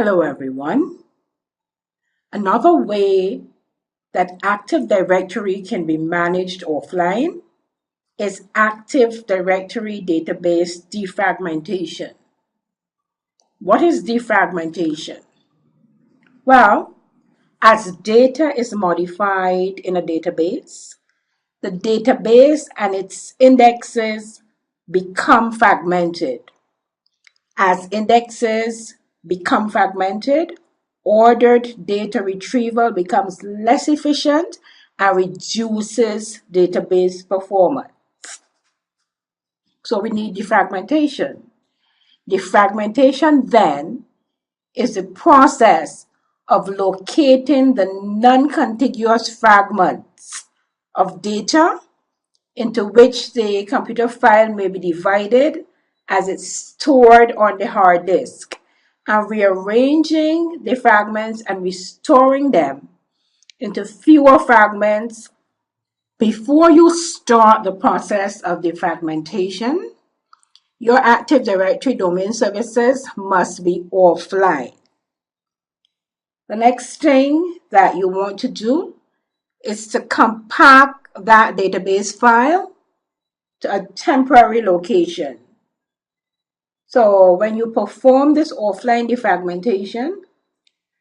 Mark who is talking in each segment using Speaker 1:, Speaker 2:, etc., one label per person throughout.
Speaker 1: Hello everyone. Another way that Active Directory can be managed offline is Active Directory database defragmentation. What is defragmentation? Well, as data is modified in a database, the database and its indexes become fragmented. As indexes become fragmented, ordered data retrieval becomes less efficient and reduces database performance. So we need defragmentation. Defragmentation then is the process of locating the non-contiguous fragments of data into which the computer file may be divided as it's stored on the hard disk, and rearranging the fragments and restoring them into fewer fragments. Before you start the process of defragmentation, your Active Directory domain services must be offline. The next thing that you want to do is to compact that database file to a temporary location. So when you perform this offline defragmentation,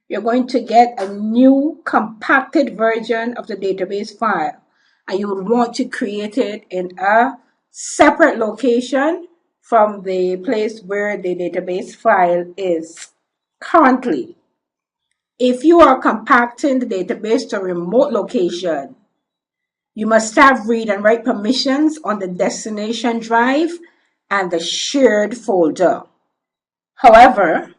Speaker 1: you're going to get a new compacted version of the database file, and you would want to create it in a separate location from the place where the database file is currently. If you are compacting the database to a remote location, you must have read and write permissions on the destination drive and the shared folder. However,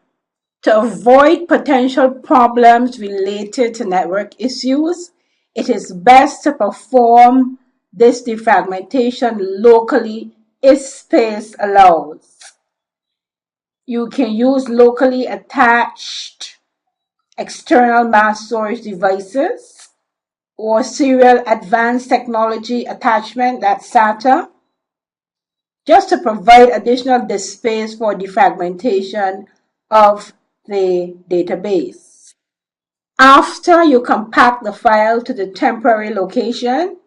Speaker 1: to avoid potential problems related to network issues, it is best to perform this defragmentation locally if space allows. You can use locally attached external mass storage devices or Serial Advanced Technology Attachment, that's SATA, just to provide additional disk space for defragmentation of the database. After you compact the file to the temporary location,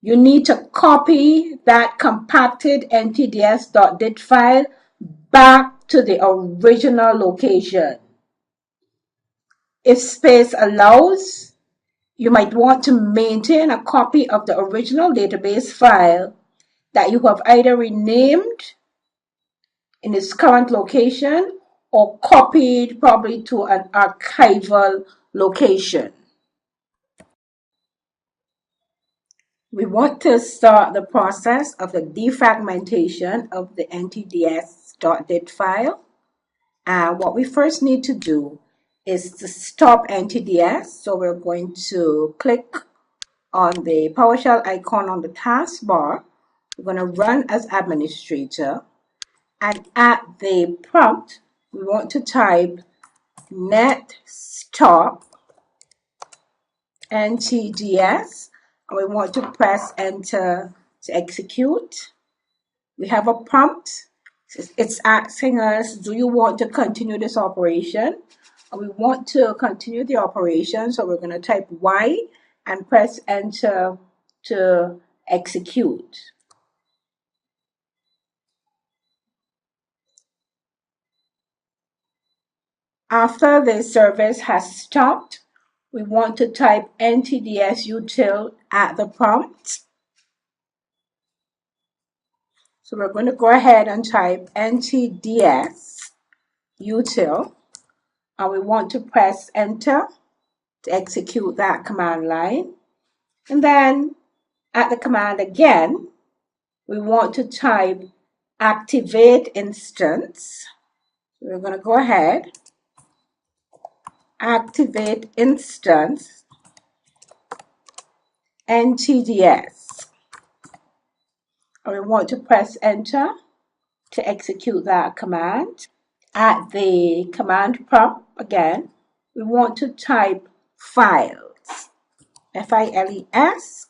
Speaker 1: you need to copy that compacted ntds.dit file back to the original location. If space allows, you might want to maintain a copy of the original database file that you have either renamed in its current location or copied probably to an archival location. We want to start the process of the defragmentation of the ntds.dit file. And what we first need to do is to stop ntds. So we're going to click on the PowerShell icon on the taskbar. We're going to run as administrator. And at the prompt, we want to type net stop ntds, and we want to press enter to execute. We have a prompt. It's asking us, do you want to continue this operation? And we want to continue the operation, so we're going to type Y and press enter to execute. After the service has stopped, we want to type ntdsutil at the prompt. So we're going to go ahead and type ntdsutil, and we want to press enter to execute that command line. And then at the command again, we want to type activate instance. So we're going to go ahead, activate instance ntds. And we want to press enter to execute that command. At the command prompt again, we want to type files, F-I-L-E-S,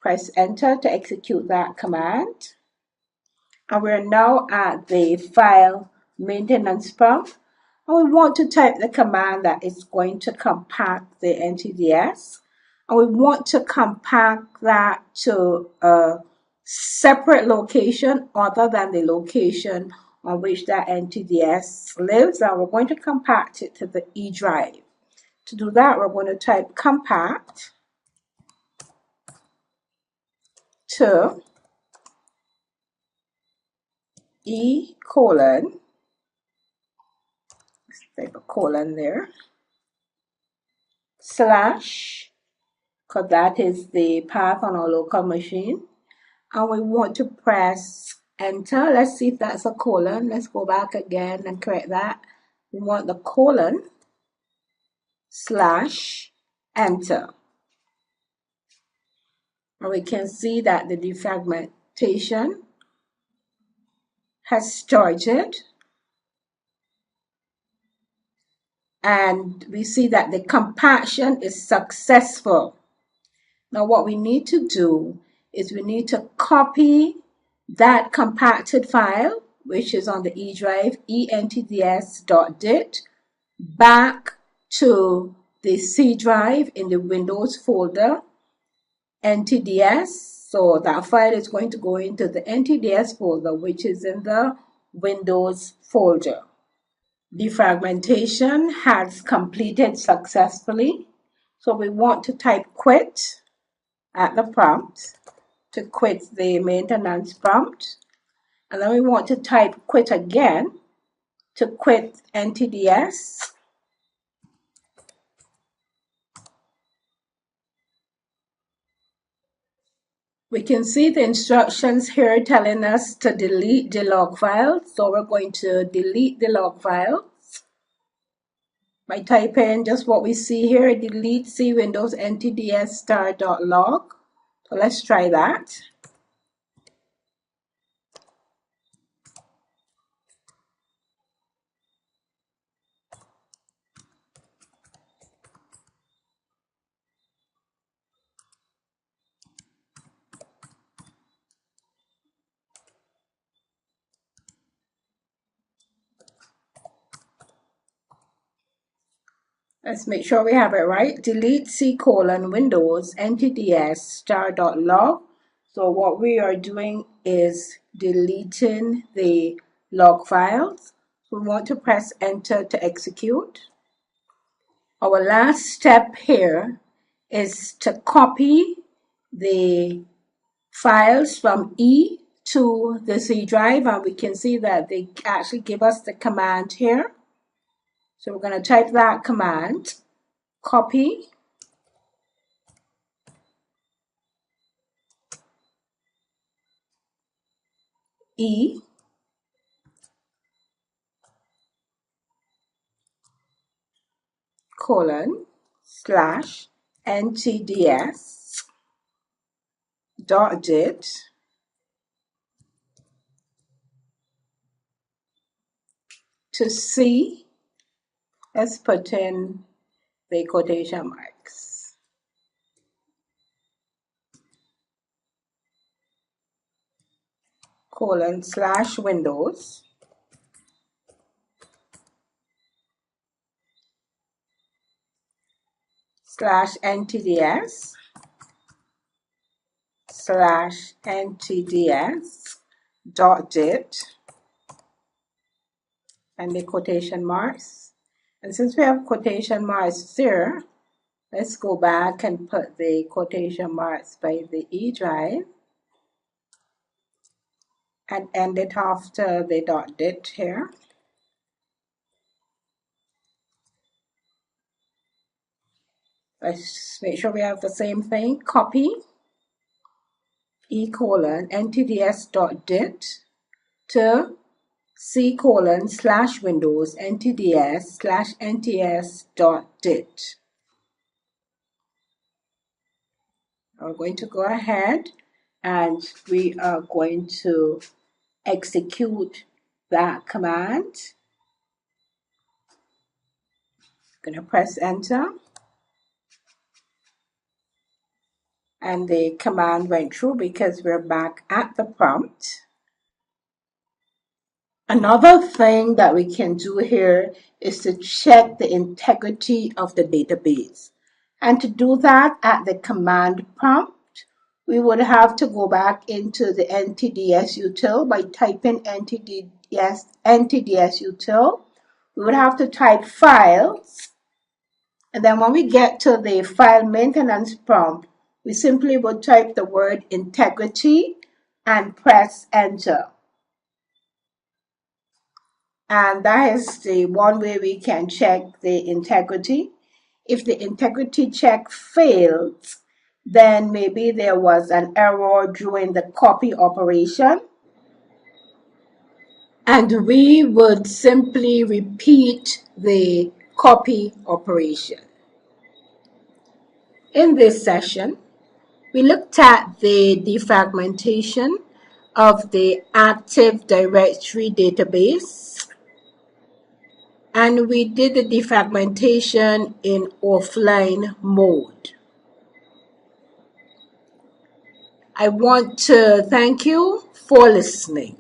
Speaker 1: press enter to execute that command. And we're now at the file maintenance prompt, And we want to type the command that is going to compact the NTDS. And we want to compact that to a separate location other than the location on which that NTDS lives. And we're going to compact it to the E drive. To do that, we're going to type compact to E colon, let's type a colon there, slash, because that is the path on our local machine. And we want to press enter. Let's see if that's a colon. Let's go back again and correct that. We want the colon slash enter. And we can see that the defragmentation has started. And we see that the compaction is successful. Now what we need to do is we need to copy that compacted file, which is on the E drive, entds.dit, back to the C drive in the Windows folder, NTDS. So that file is going to go into the NTDS folder, which is in the Windows folder. Defragmentation has completed successfully. So we want to type quit at the prompt to quit the maintenance prompt. And then we want to type quit again to quit NTDS. We can see the instructions here telling us to delete the log file. So we're going to delete the log file by typing just what we see here, delete C Windows NTDS star.log. So let's try that. Let's make sure we have it right. Delete C colon Windows NTDS star.log. So what we are doing is deleting the log files. We want to press enter to execute. Our last step here is to copy the files from E to the C drive, and we can see that they actually give us the command here. So we're going to type that command, copy E colon slash NTDS dot dit to C. Let's put in the quotation marks. Colon slash Windows slash NTDS slash NTDS dot dit and the quotation marks. And since we have quotation marks here, let's go back and put the quotation marks by the E drive and end it after the dot dit here. Let's make sure we have the same thing. Copy E colon NTDS dot dit to C colon slash Windows NTDS slash NTS dot dit. We're going to go ahead and we are going to execute that command. I'm going to press enter. And the command went through because we're back at the prompt. Another thing that we can do here is to check the integrity of the database. And to do that at the command prompt, we would have to go back into the NTDS util by typing NTDS util. We would have to type files, and then when we get to the file maintenance prompt, we simply would type the word integrity and press enter. And that is the one way we can check the integrity. If the integrity check fails, then maybe there was an error during the copy operation. And we would simply repeat the copy operation. In this session, we looked at the defragmentation of the Active Directory database, and we did the defragmentation in offline mode. I want to thank you for listening.